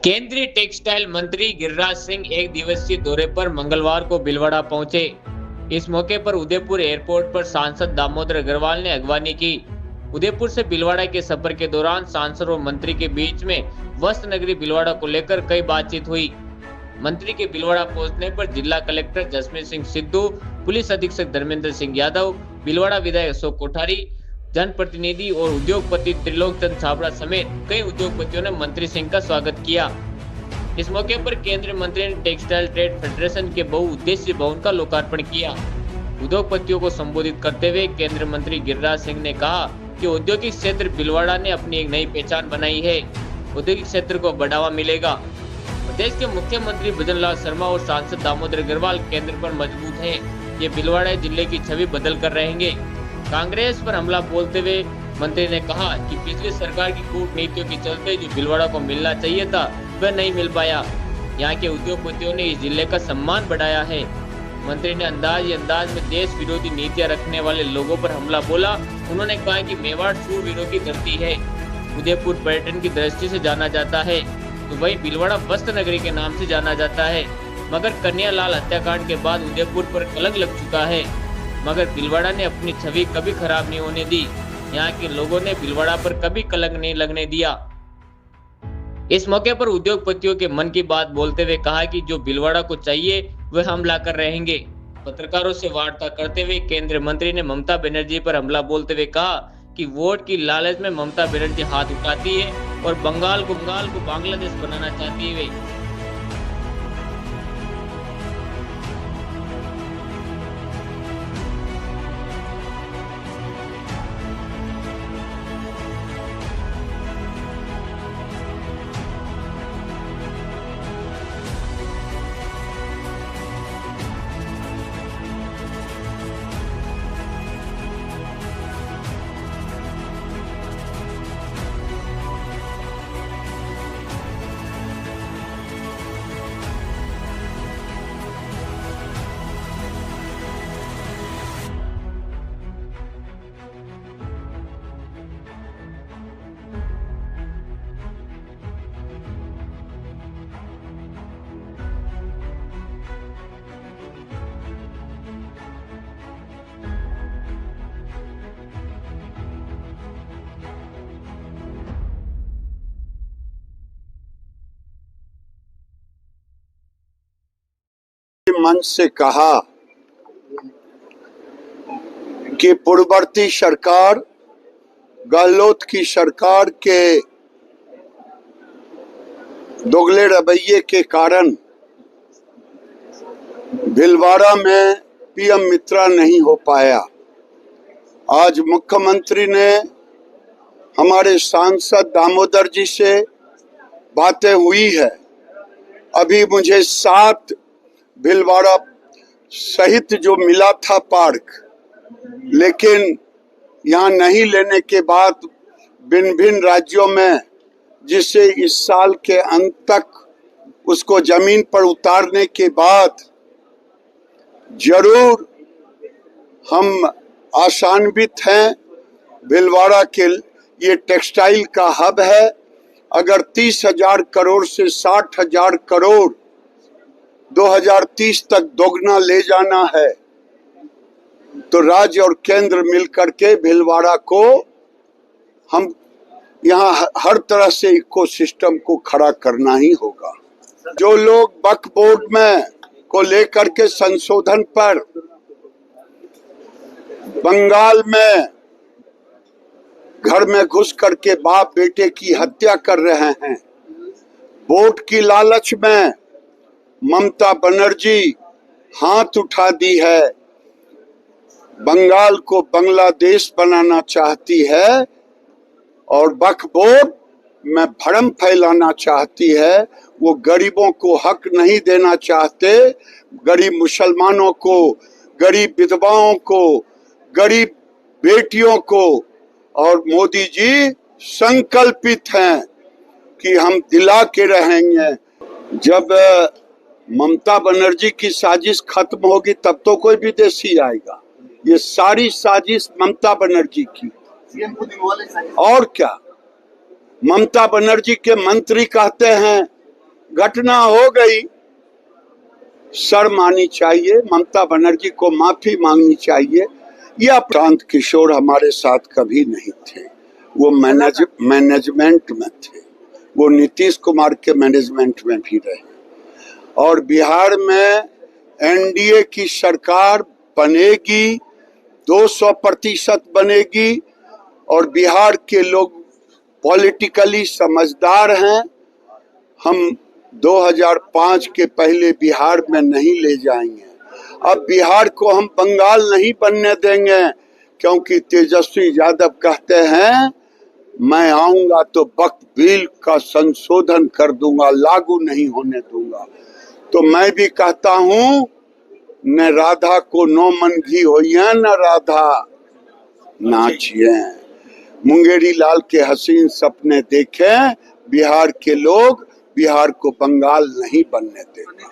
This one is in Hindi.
केंद्रीय टेक्सटाइल मंत्री गिरिराज सिंह एक दिवसीय दौरे पर मंगलवार को भीलवाड़ा पहुंचे। इस मौके पर उदयपुर एयरपोर्ट पर सांसद दामोदर अग्रवाल ने अगवानी की। उदयपुर से भीलवाड़ा के सफर के दौरान सांसद और मंत्री के बीच में वस्त्र नगरी भीलवाड़ा को लेकर कई बातचीत हुई। मंत्री के भीलवाड़ा पहुंचने पर जिला कलेक्टर जसमीत सिंह सिद्धू, पुलिस अधीक्षक धर्मेंद्र सिंह यादव, भीलवाड़ा विधायक अशोक कोठारी, जनप्रतिनिधि और उद्योगपति त्रिलोक चंद छाबड़ा समेत कई उद्योगपतियों ने मंत्री सिंह का स्वागत किया। इस मौके पर केंद्रीय मंत्री ने टेक्सटाइल ट्रेड फेडरेशन के बहुउद्देशीय भवन का लोकार्पण किया। उद्योगपतियों को संबोधित करते हुए केंद्रीय मंत्री गिरिराज सिंह ने कहा कि औद्योगिक क्षेत्र भीलवाड़ा ने अपनी एक नई पहचान बनाई है। औद्योगिक क्षेत्र को बढ़ावा मिलेगा। प्रदेश के मुख्यमंत्री भजनलाल शर्मा और सांसद दामोदर अग्रवाल केंद्र पर मजबूत हैं। ये भीलवाड़ा जिले की छवि बदल कर रहेंगे। कांग्रेस पर हमला बोलते हुए मंत्री ने कहा कि पिछली सरकार की कूटनीतियों के चलते जो भीलवाड़ा को मिलना चाहिए था वह नहीं मिल पाया। यहाँ के उद्योगपतियों ने इस जिले का सम्मान बढ़ाया है। मंत्री ने अंदाज में देश विरोधी नीतियां रखने वाले लोगों पर हमला बोला। उन्होंने कहा कि मेवाड़ शूरवीरों की धरती है। उदयपुर पर्यटन की दृष्टि से जाना जाता है, तो वही भीलवाड़ा वस्त्र नगरी के नाम से जाना जाता है। मगर कन्हैयालाल हत्याकांड के बाद उदयपुर पर कलंक लग चुका है, मगर भीलवाड़ा ने अपनी छवि कभी खराब नहीं होने दी। यहाँ के लोगों ने भीलवाड़ा पर कभी कलंक नहीं लगने दिया। इस मौके पर उद्योगपतियों के मन की बात बोलते हुए कहा कि जो भीलवाड़ा को चाहिए वह हम लाकर रहेंगे। पत्रकारों से वार्ता करते हुए केंद्रीय मंत्री ने ममता बनर्जी पर हमला बोलते हुए कहा कि वोट की लालच में ममता बनर्जी हाथ उठाती है और बंगाल को बांग्लादेश बनाना चाहती है। मंच से कहा कि पूर्ववर्ती सरकार, गहलोत की सरकार के दोगले रवैये के कारण भीलवाड़ा में पीएम मित्रा नहीं हो पाया। आज मुख्यमंत्री ने हमारे सांसद दामोदर जी से बातें हुई है। अभी मुझे 7 भीलवाड़ा सहित जो मिला था पार्क, लेकिन यहाँ नहीं लेने के बाद भिन्न राज्यों में, जिसे इस साल के अंत तक उसको जमीन पर उतारने के बाद जरूर हम आशान्वित हैं। भीलवाड़ा के ये टेक्सटाइल का हब है। अगर 30,000 करोड़ से 60,000 करोड़ 2030 तक दोगुना ले जाना है, तो राज्य और केंद्र मिलकर के भीलवाड़ा को हम यहाँ हर तरह से इकोसिस्टम को खड़ा करना ही होगा। जो लोग वक्फ बोर्ड में को लेकर के संशोधन पर बंगाल में घर में घुस करके बाप बेटे की हत्या कर रहे हैं, वोट की लालच में ममता बनर्जी हाथ उठा दी है, बंगाल को बांग्लादेश बनाना चाहती है और वक्फ बोर्ड में भ्रम फैलाना चाहती है। वो गरीबों को हक नहीं देना चाहते। गरीब मुसलमानों को, गरीब विधवाओं को, गरीब बेटियों को। और मोदी जी संकल्पित हैं कि हम दिला के रहेंगे। जब ममता बनर्जी की साजिश खत्म होगी तब तो कोई विदेशी आएगा। ये सारी साजिश ममता बनर्जी की, और क्या। ममता बनर्जी के मंत्री कहते हैं घटना हो गई, शर्म आनी चाहिए, ममता बनर्जी को माफी मांगनी चाहिए। यह प्रशांत किशोर हमारे साथ कभी नहीं थे, वो मैनेजमेंट में थे, वो नीतीश कुमार के मैनेजमेंट में भी रहे। और बिहार में एनडीए की सरकार बनेगी, 200% बनेगी, और बिहार के लोग पॉलिटिकली समझदार हैं। हम 2005 के पहले बिहार में नहीं ले जाएंगे। अब बिहार को हम बंगाल नहीं बनने देंगे, क्योंकि तेजस्वी यादव कहते हैं मैं आऊंगा तो वक्फ बिल का संशोधन कर दूंगा, लागू नहीं होने दूंगा। तो मैं भी कहता हूं, न राधा को नो मन घी होइए, न राधा नाचिए। मुंगेरी लाल के हसीन सपने देखें, बिहार के लोग बिहार को बंगाल नहीं बनने देंगे।